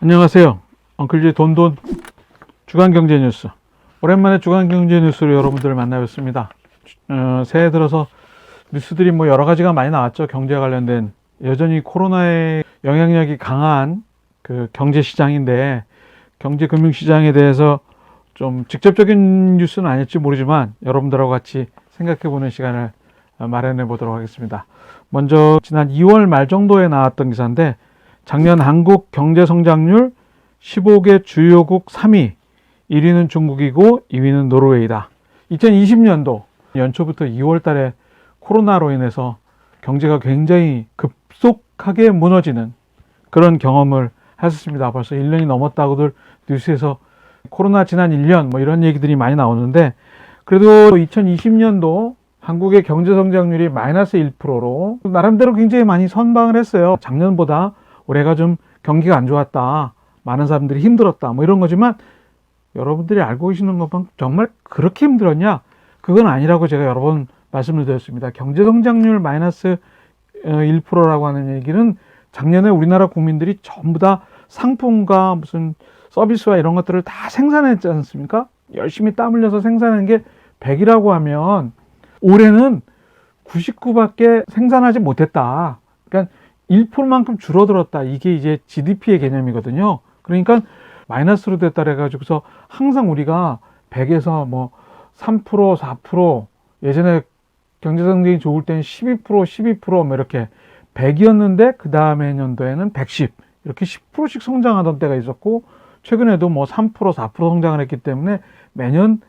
안녕하세요. 엉클즈의 돈돈 주간경제뉴스. 오랜만에 주간경제뉴스로 여러분들을 만나뵙습니다. 새해 들어서 뉴스들이 여러 가지가 많이 나왔죠. 경제와 관련된. 여전히 코로나의 영향력이 강한 그 경제시장인데, 경제금융시장에 대해서 좀 직접적인 뉴스는 아닐지 모르지만 여러분들하고 같이 생각해보는 시간을 마련해 보도록 하겠습니다. 먼저 지난 2월 말 정도에 나왔던 기사인데, 작년 한국 경제 성장률 15개 주요국 3위, 1위는 중국이고 2위는 노르웨이다. 2020년도 연초부터 2월 달에 코로나로 인해서 경제가 굉장히 급속하게 무너지는 그런 경험을 했었습니다. 벌써 1년이 넘었다고들 뉴스에서 코로나 지난 1년 이런 얘기들이 많이 나오는데, 그래도 2020년도 한국의 경제 성장률이 마이너스 1%로 나름대로 굉장히 많이 선방을 했어요. 작년보다 올해가 좀 경기가 안 좋았다, 많은 사람들이 힘들었다, 이런 거지만 여러분들이 알고 계시는 것만 정말 그렇게 힘들었냐? 그건 아니라고 제가 여러 번 말씀을 드렸습니다. 경제 성장률 마이너스 1%라고 하는 얘기는 작년에 우리나라 국민들이 전부 다 상품과 무슨 서비스와 이런 것들을 다 생산했지 않습니까? 열심히 땀 흘려서 생산한 게 100이라고 하면 올해는 99밖에 생산하지 못했다. 그러니까 1%만큼 줄어들었다. 이게 이제 GDP의 개념이거든요. 그러니까 마이너스로 됐다 그래가지고서 항상 우리가 100에서 3%, 4%, 예전에 경제성장이 좋을 때는 12%, 12% 이렇게 100이었는데 그 다음에 년도에는 110, 이렇게 10%씩 성장하던 때가 있었고, 최근에도 3%, 4% 성장을 했기 때문에 매년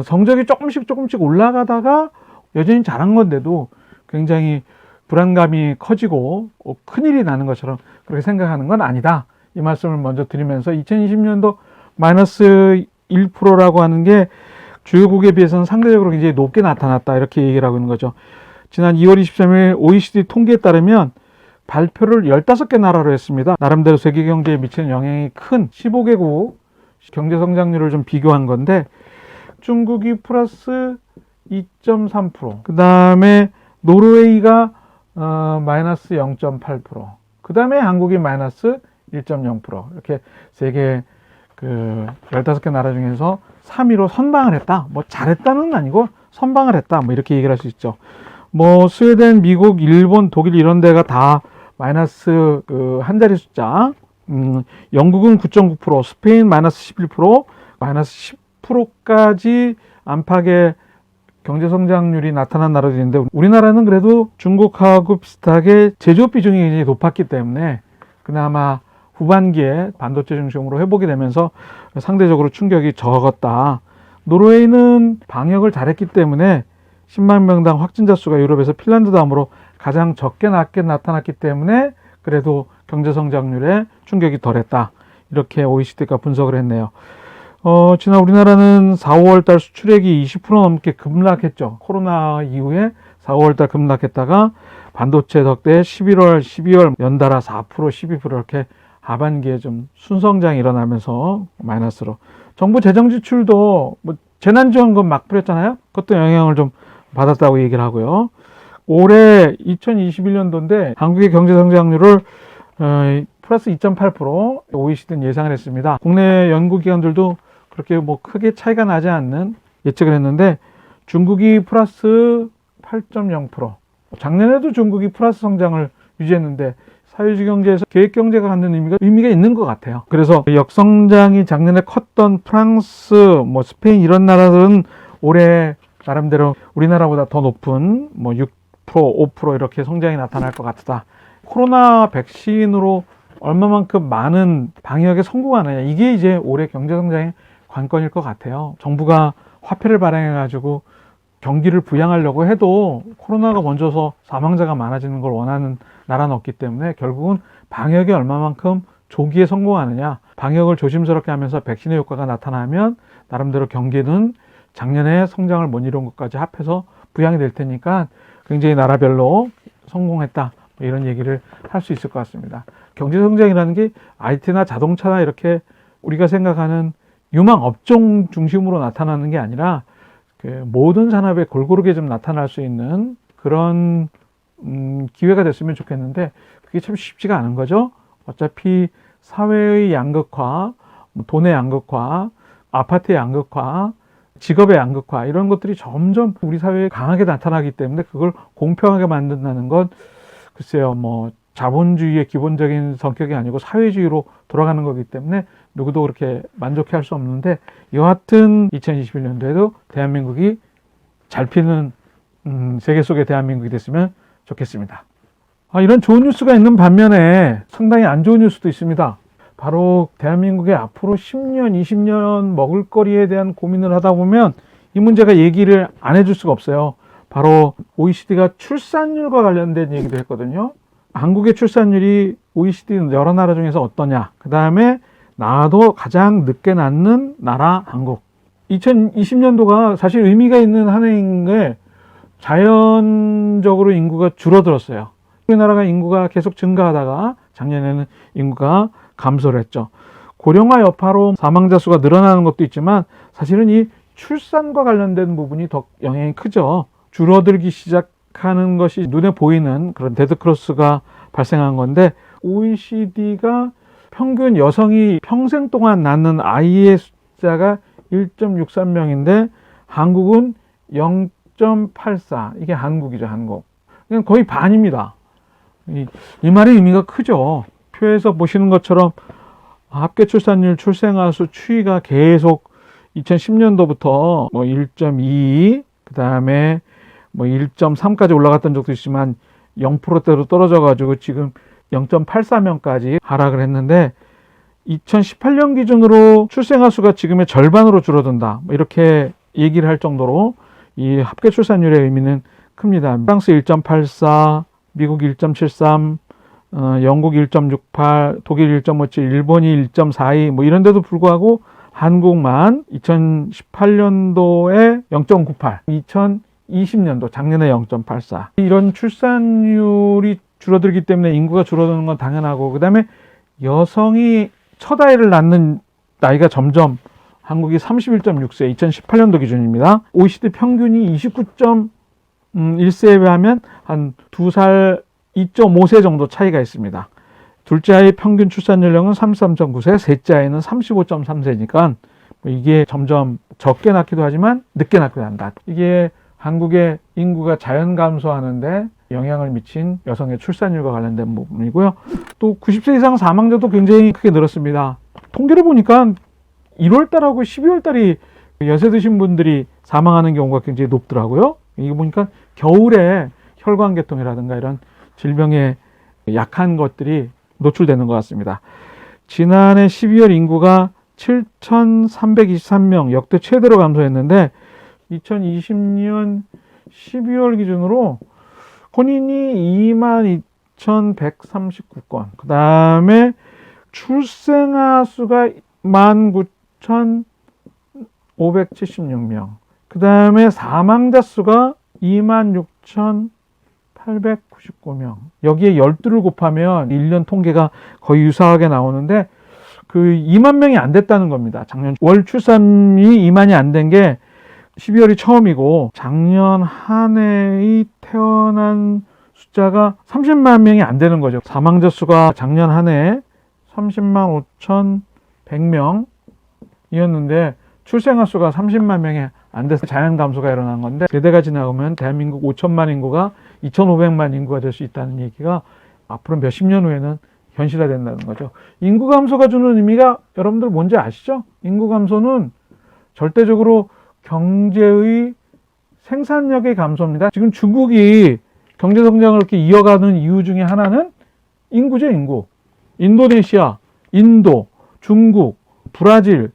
성적이 조금씩 올라가다가 여전히 잘한 건데도 굉장히 불안감이 커지고 큰일이 나는 것처럼 그렇게 생각하는 건 아니다. 이 말씀을 먼저 드리면서 2020년도 마이너스 1%라고 하는 게 주요국에 비해서는 상대적으로 굉장히 높게 나타났다, 이렇게 얘기를 하고 있는 거죠. 지난 2월 23일 OECD 통계에 따르면 발표를 15개 나라로 했습니다. 나름대로 세계 경제에 미치는 영향이 큰 15개국 경제 성장률을 좀 비교한 건데, 중국이 플러스 2.3%, 그 다음에 노르웨이가 마이너스 0.8%, 그 다음에 한국이 마이너스 1.0%, 이렇게 세계 15개 나라 중에서 3위로 선방을 했다. 잘했다는 아니고 선방을 했다. 이렇게 얘기를 할 수 있죠. 스웨덴, 미국, 일본, 독일 이런 데가 다 마이너스 한 자리 숫자. 영국은 9.9%, 스페인 마이너스 11%, 마이너스 10%까지 안팎의 경제 성장률이 나타난 나라들이 있는데, 우리나라는 그래도 중국하고 비슷하게 제조업 비중이 굉장히 높았기 때문에 그나마 후반기에 반도체 중심으로 회복이 되면서 상대적으로 충격이 적었다. 노르웨이는 방역을 잘했기 때문에 10만 명당 확진자 수가 유럽에서 핀란드 다음으로 가장 적게 낮게 나타났기 때문에 그래도 경제 성장률에 충격이 덜했다. 이렇게 OECD가 분석을 했네요. 지난 우리나라는 4, 5월달 수출액이 20% 넘게 급락했죠. 코로나 이후에 4, 5월달 급락했다가 반도체 덕대 11월, 12월 연달아 4%, 12% 이렇게 하반기에 좀 순성장이 일어나면서 마이너스로. 정부 재정 지출도 재난지원금 막 뿌렸잖아요. 그것도 영향을 좀 받았다고 얘기를 하고요. 올해 2021년도인데 한국의 경제 성장률을 플러스 2.8% OECD는 예상을 했습니다. 국내 연구기관들도 그렇게 크게 차이가 나지 않는 예측을 했는데, 중국이 플러스 8.0%, 작년에도 중국이 플러스 성장을 유지했는데 사회주의 경제에서 계획 경제가 갖는 의미가 있는 것 같아요. 그래서 역성장이 작년에 컸던 프랑스, 스페인 이런 나라들은 올해 나름대로 우리나라보다 더 높은 6%, 5% 이렇게 성장이 나타날 것 같다. 코로나 백신으로 얼마만큼 많은 방역에 성공하느냐, 이게 이제 올해 경제 성장의 관건일 것 같아요. 정부가 화폐를 발행해가지고 경기를 부양하려고 해도 코로나가 먼저서 사망자가 많아지는 걸 원하는 나라는 없기 때문에 결국은 방역에 얼마만큼 조기에 성공하느냐, 방역을 조심스럽게 하면서 백신의 효과가 나타나면 나름대로 경기는 작년에 성장을 못 이룬 것까지 합해서 부양이 될 테니까 굉장히 나라별로 성공했다, 이런 얘기를 할 수 있을 것 같습니다. 경제 성장이라는 게 IT나 자동차나 이렇게 우리가 생각하는 유망 업종 중심으로 나타나는 게 아니라 모든 산업에 골고루게 좀 나타날 수 있는 그런 기회가 됐으면 좋겠는데, 그게 참 쉽지가 않은 거죠. 어차피 사회의 양극화, 돈의 양극화, 아파트의 양극화, 직업의 양극화 이런 것들이 점점 우리 사회에 강하게 나타나기 때문에 그걸 공평하게 만든다는 건 글쎄요, 뭐 자본주의의 기본적인 성격이 아니고 사회주의로 돌아가는 거기 때문에 누구도 그렇게 만족해 할 수 없는데, 여하튼 2021년도에도 대한민국이 잘 피는 세계 속의 대한민국이 됐으면 좋겠습니다. 이런 좋은 뉴스가 있는 반면에 상당히 안 좋은 뉴스도 있습니다. 바로 대한민국의 앞으로 10년, 20년 먹을거리에 대한 고민을 하다 보면 이 문제가 얘기를 안 해줄 수가 없어요. 바로 OECD가 출산율과 관련된 얘기도 했거든요. 한국의 출산율이 OECD 여러 나라 중에서 어떠냐, 그 다음에 낳아도 가장 늦게 낳는 나라 한국. 2020년도가 사실 의미가 있는 한 해인 게 자연적으로 인구가 줄어들었어요. 우리나라가 인구가 계속 증가하다가 작년에는 인구가 감소를 했죠. 고령화 여파로 사망자 수가 늘어나는 것도 있지만 사실은 이 출산과 관련된 부분이 더 영향이 크죠. 줄어들기 시작하는 것이 눈에 보이는 그런 데드크로스가 발생한 건데, OECD가 평균 여성이 평생 동안 낳는 아이의 숫자가 1.63명인데 한국은 0.84. 이게 한국이죠, 한국. 그냥 거의 반입니다. 이 말의 의미가 크죠. 표에서 보시는 것처럼 합계 출산율, 출생아 수 추이가 계속 2010년도부터 뭐 1.2, 그 다음에 뭐 1.3까지 올라갔던 적도 있지만 0%대로 떨어져 가지고 지금 0.84명까지 하락을 했는데, 2018년 기준으로 출생아 수가 지금의 절반으로 줄어든다, 이렇게 얘기를 할 정도로 이 합계 출산율의 의미는 큽니다. 프랑스 1.84, 미국 1.73, 영국 1.68, 독일 1.57, 일본이 1.42, 뭐 이런 데도 불구하고 한국만 2018년도에 0.98, 2020년도 작년에 0.84. 이런 출산율이 줄어들기 때문에 인구가 줄어드는 건 당연하고, 그 다음에 여성이 첫 아이를 낳는 나이가 점점, 한국이 31.6세, 2018년도 기준입니다. OECD 평균이 29.1세에 비하면 한 2살, 2.5세 정도 차이가 있습니다. 둘째 아이 평균 출산 연령은 33.9세, 셋째 아이는 35.3세니까 이게 점점 적게 낳기도 하지만 늦게 낳기도 한다. 이게 한국의 인구가 자연 감소하는데 영향을 미친 여성의 출산율과 관련된 부분이고요. 또 90세 이상 사망자도 굉장히 크게 늘었습니다. 통계를 보니까 1월달하고 12월달이 연세 드신 분들이 사망하는 경우가 굉장히 높더라고요. 이거 보니까 겨울에 혈관계통이라든가 이런 질병에 약한 것들이 노출되는 것 같습니다. 지난해 12월 인구가 7,323명, 역대 최대로 감소했는데 2020년 12월 기준으로 혼인이 22,139건, 그 다음에 출생아 수가 19,576명, 그 다음에 사망자 수가 26,899명. 여기에 12를 곱하면 1년 통계가 거의 유사하게 나오는데 그 2만 명이 안 됐다는 겁니다. 작년 월 출산이 2만이 안 된 게 12월이 처음이고, 작년 한 해의 태어난 숫자가 30만 명이 안 되는 거죠. 사망자 수가 작년 한 해에 30만 5,100명이었는데 출생아 수가 30만 명이 안 돼서 자연 감소가 일어난 건데, 세대가 지나가면 대한민국 5천만 인구가 2,500만 인구가 될 수 있다는 얘기가 앞으로 몇십 년 후에는 현실화된다는 거죠. 인구 감소가 주는 의미가 여러분들 뭔지 아시죠? 인구 감소는 절대적으로 경제의 생산력의 감소입니다. 지금 중국이 경제 성장을 이렇게 이어가는 이유 중에 하나는 인구죠, 인구. 인도네시아, 인도, 중국, 브라질,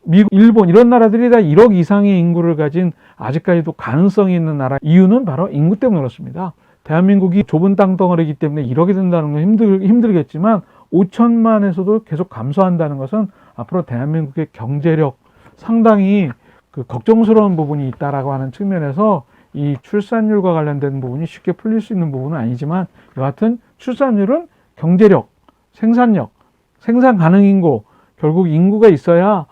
미국, 일본 이런 나라들이 다 1억 이상의 인구를 가진 아직까지도 가능성이 있는 나라. 이유는 바로 인구 때문에 그렇습니다. 대한민국이 좁은 땅덩어리이기 때문에 1억이 된다는 건 힘들겠지만 5천만에서도 계속 감소한다는 것은 앞으로 대한민국의 경제력 상당히 걱정스러운 부분이 있다라고 하는 측면에서 이 출산율과 관련된 부분이 쉽게 풀릴 수 있는 부분은 아니지만, 여하튼 출산율은 경제력, 생산력, 생산 가능 인구, 결국 인구가 있어야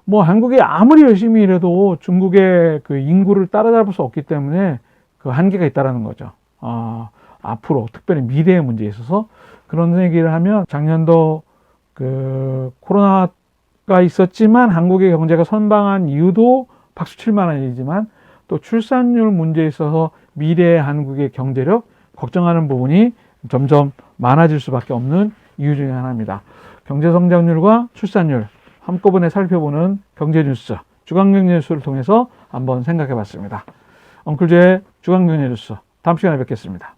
뭐 한국이 아무리 열심히 일해도 중국의 그 인구를 따라잡을 수 없기 때문에 그 한계가 있다라는 거죠. 앞으로 특별히 미래의 문제에 있어서 그런 얘기를 하면, 작년도 코로나가 있었지만 한국의 경제가 선방한 이유도 박수 칠 만한 일이지만 또 출산율 문제에 있어서 미래의 한국의 경제력 걱정하는 부분이 점점 많아질 수밖에 없는 이유 중에 하나입니다. 경제 성장률과 출산율 한꺼번에 살펴보는 경제 뉴스, 주간경제 뉴스를 통해서 한번 생각해 봤습니다. 엉클제의 주간경제 뉴스, 다음 시간에 뵙겠습니다.